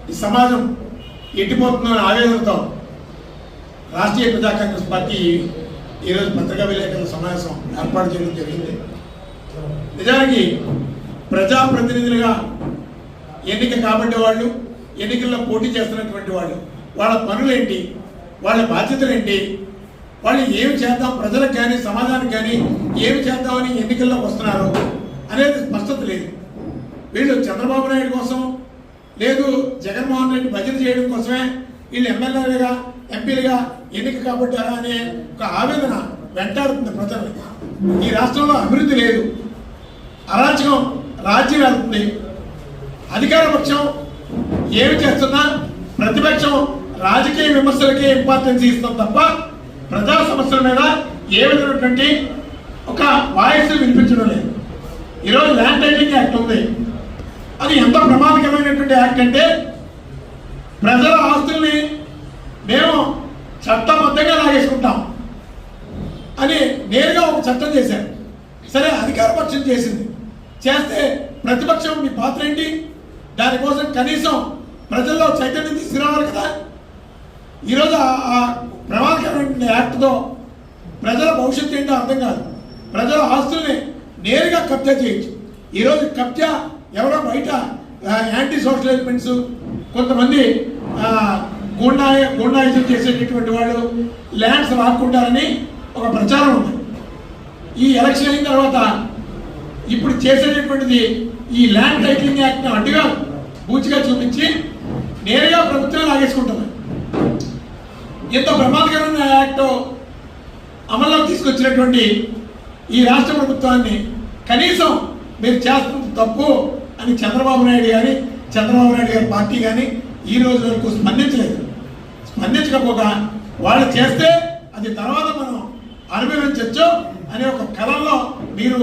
ఈ సమాజం ఎట్టిపోతుందనే ఆవేదనతో రాష్ట్రీయ ప్రజా కాంగ్రెస్ పార్టీ ఈరోజు పత్రికా విలేకరుల సమావేశం ఏర్పాటు చేయడం జరిగింది. నిజానికి ప్రజాప్రతినిధులుగా ఎన్నిక కాబట్టే వాళ్ళు, ఎన్నికల్లో పోటీ చేస్తున్నటువంటి వాళ్ళు, వాళ్ళ పనులేంటి, వాళ్ళ బాధ్యతలేంటి, వాళ్ళు ఏమి చేద్దాం, ప్రజలకు కానీ సమాజానికి కానీ ఏమి చేద్దామని ఎన్నికల్లోకి వస్తున్నారు అనేది స్పష్టత లేదు. వీళ్ళు చంద్రబాబు నాయుడు కోసం లేదు, జగన్మోహన్ రెడ్డి భజన చేయడం కోసమే వీళ్ళు ఎమ్మెల్యేలుగా ఎంపీలుగా ఎన్నిక కాబట్టారా అనే ఒక ఆవేదన వెంటాడుతుంది ప్రజలు. ఈ రాష్ట్రంలో అభివృద్ధి లేదు, అరాచకం రాజ్యం వెళ్తుంది. అధికార పక్షం ఏమి చేస్తున్నా ప్రతిపక్షం రాజకీయ విమర్శలకే ఇంపార్టెన్స్ ఇస్తాం తప్ప ప్రజా సమస్యల మీద ఏ విధమైనటువంటి ఒక వాయిస్ వినిపించడం లేదు. ఈరోజు ల్యాండ్ టైటిలింగ్ యాక్ట్ ఉంది. అది ఎంత ప్రమాదకరమైనటువంటి యాక్ట్ అంటే ప్రజల ఆస్తుల్ని మేము చట్టబద్ధంగా లాగేసుకుంటాం అని నేరుగా ఒక చట్టం చేశారు. సరే, అధికార పక్షం చేసింది, చేస్తే ప్రతిపక్షం మీ పాత్ర ఏంటి? దానికోసం కనీసం ప్రజల్లో చైతన్యం తీసుకురావాలి కదా. ఈరోజు ఆ ప్రమాదకరమైన యాక్ట్తో ప్రజల భవిష్యత్తు ఏంటో అర్థం కాదు. ప్రజల ఆస్తుల్ని నేరుగా కబ్జా చేయొచ్చు. ఈరోజు కబ్జా ఎవరో బయట యాంటీ సోషల్ ఎలిమెంట్స్, కొంతమంది గుండాయిజం చేసేటటువంటి వాళ్ళు ల్యాండ్స్ లాక్కుంటారని ఒక ప్రచారం ఉంది. ఈ ఎలక్షన్ అయిన తర్వాత ఇప్పుడు చేసేటటువంటిది ఈ ల్యాండ్ టైటిలింగ్ యాక్ట్ని అడ్డుగా బూచిగా చూపించి నేరుగా ప్రభుత్వం లాగేసుకుంటుంది. ఎంత ప్రమాదకరమైన యాక్ట్ అమల్లోకి తీసుకొచ్చినటువంటి ఈ రాష్ట్ర ప్రభుత్వాన్ని కనీసం మీరు చేస్తున్న తప్పు అని చంద్రబాబు నాయుడు గారి పార్టీ కానీ ఈ రోజు వరకు స్పందించలేదు. స్పందించకపోగా వాళ్ళు చేస్తే అది తర్వాత మనం అనుభవించవచ్చు అనే ఒక కళల్లో మీరు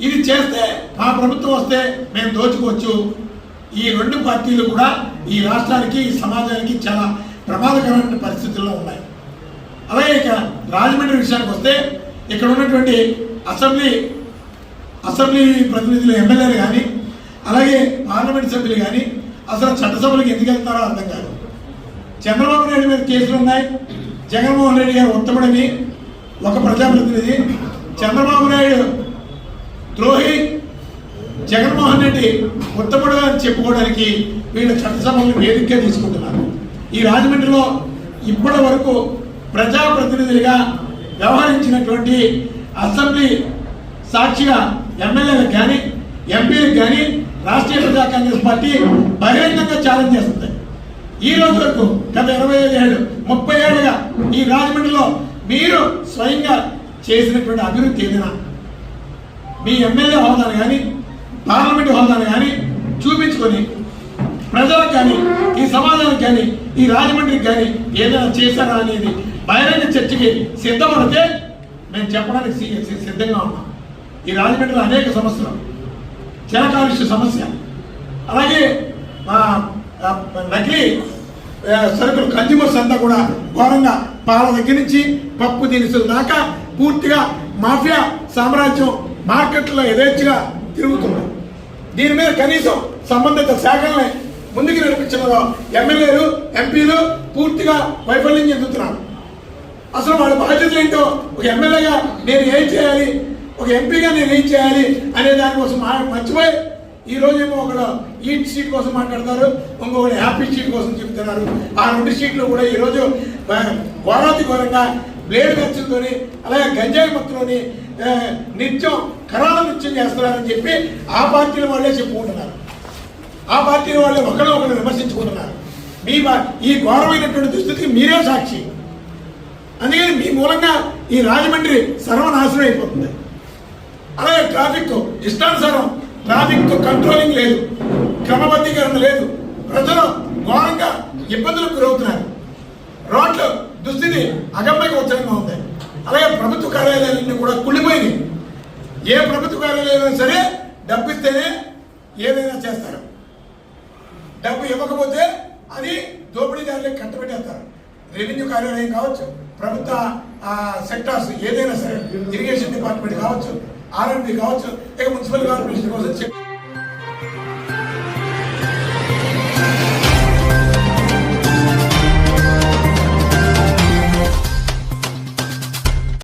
ఇది చేస్తే మా ప్రభుత్వం వస్తే మేము దోచుకోవచ్చు. ఈ రెండు పార్టీలు కూడా ఈ రాష్ట్రానికి, ఈ సమాజానికి చాలా ప్రమాదకరమైన పరిస్థితుల్లో ఉన్నాయి. అలాగే ఇక రాజమండ్రి విషయానికి వస్తే ఇక్కడ ఉన్నటువంటి అసెంబ్లీ ప్రతినిధులు, ఎమ్మెల్యేలు కానీ అలాగే పార్లమెంట్ సభ్యులు కానీ అసలు చట్టసభలకు ఎందుకు వెళ్తారో అర్థం కాదు. చంద్రబాబు నాయుడు మీద కేసులు ఉన్నాయి. జగన్మోహన్ రెడ్డి గారు ఉత్తముడని ఒక ప్రజాప్రతినిధి, చంద్రబాబు నాయుడు ద్రోహి, జగన్మోహన్ రెడ్డి ఉత్తముడు అని చెప్పుకోవడానికి వీళ్ళు చట్టసభలను వేదికగా తీసుకుంటున్నారు. ఈ రాజమండ్రిలో ఇప్పటి వరకు ప్రజాప్రతినిధులుగా వ్యవహరించినటువంటి అసెంబ్లీ సాక్షిగా ఎమ్మెల్యేలకు కానీ ఎంపీలకు కానీ రాష్ట్రీయ ప్రజా కాంగ్రెస్ పార్టీ బహిరంగంగా ఛాలెంజ్ చేస్తుంది. ఈ రోజు వరకు గత 25 ఏళ్ళు 30 ఏళ్ళుగా ఈ రాజమండ్రిలో మీరు స్వయంగా చేసినటువంటి అభివృద్ధి ఏదైనా మీ ఎమ్మెల్యే హోదాను కానీ పార్లమెంట్ హోదాను కానీ చూపించుకొని ప్రజలకు కానీ ఈ సమాజానికి కానీ ఈ రాజమండ్రికి కానీ ఏదైనా చేశారా అనేది బహిరంగ చర్చకి సిద్ధపడితే మేము చెప్పడానికి సిద్ధంగా ఉన్నాం. ఈ రాజమండ్రిలో అనేక సమస్యలు, జల కాలుష్య సమస్య, అలాగే నకిలీ సరుకులు కన్జ్యూమర్స్ అంతా కూడా ఘోరంగా పాల దగ్గర నుంచి పప్పు దినుసుల దాకా పూర్తిగా మాఫియా సామ్రాజ్యం మార్కెట్లో యథేచ్ఛగా తిరుగుతుంది. దీని మీద కనీసం సంబంధిత శాఖల్ని ముందుకు నడిపించడంలో ఎమ్మెల్యేలు ఎంపీలు పూర్తిగా వైఫల్యం చెందుతున్నారు. అసలు వాళ్ళ బాధ్యతలు ఏంటో ఒక ఎమ్మెల్యేగా నేను ఏం చేయాలి, ఒక ఎంపీగా నేను ఏం చేయాలి అనే దానికోసం మర్చిపోయి ఈ రోజేమో ఒకడు ఈట్ షీట్ కోసం మాట్లాడతారు, ఇంకొకటి హ్యాపీ షీట్ కోసం చెప్తున్నారు. ఆ 2 షీట్లు కూడా ఈరోజు ఘోరంగా బ్లేడ్ ఖర్చులతో అలాగే గంజాయి మత్తులోని నిత్యం కరాల నృత్యం చేస్తున్నారని చెప్పి ఆ పార్టీల వాళ్ళే చెప్పుకుంటున్నారు. ఆ పార్టీల వాళ్ళే ఒకరు విమర్శించుకుంటున్నారు. ఈ ఘోరమైనటువంటి దుస్థితికి మీరే సాక్షి. అందుకని మీ మూలంగా ఈ రాజమండ్రి సర్వనాశనం అయిపోతుంది. అలాగే ట్రాఫిక్ ఇష్టానుసారం ట్రాఫిక్ కంట్రోలింగ్ లేదు, క్రమబద్ధీకరణ లేదు, ప్రజలు ఘోరంగా ఇబ్బందులకు గురవుతున్నారు. రోడ్ల దుస్థితి అగమ్యగోచరంగా ఉంది. అలాగే ప్రభుత్వ కార్యాలయాలన్నీ కూడా కుళ్ళిపోయినాయి. ఏ ప్రభుత్వ కార్యాలయం సరే డబ్బు ఇస్తేనే ఏదైనా చేస్తారు, డబ్బు ఇవ్వకపోతే అది దోపిడీదారులకు కట్టబెట్టేస్తారు. రెవెన్యూ కార్యాలయం కావచ్చు, ప్రభుత్వ సెక్టార్స్ ఏదైనా సరే, ఇరిగేషన్ డిపార్ట్మెంట్ కావచ్చు, ఆర్ఎండ్బి కావచ్చు, ఇక మున్సిపల్ కార్పొరేషన్ కోసం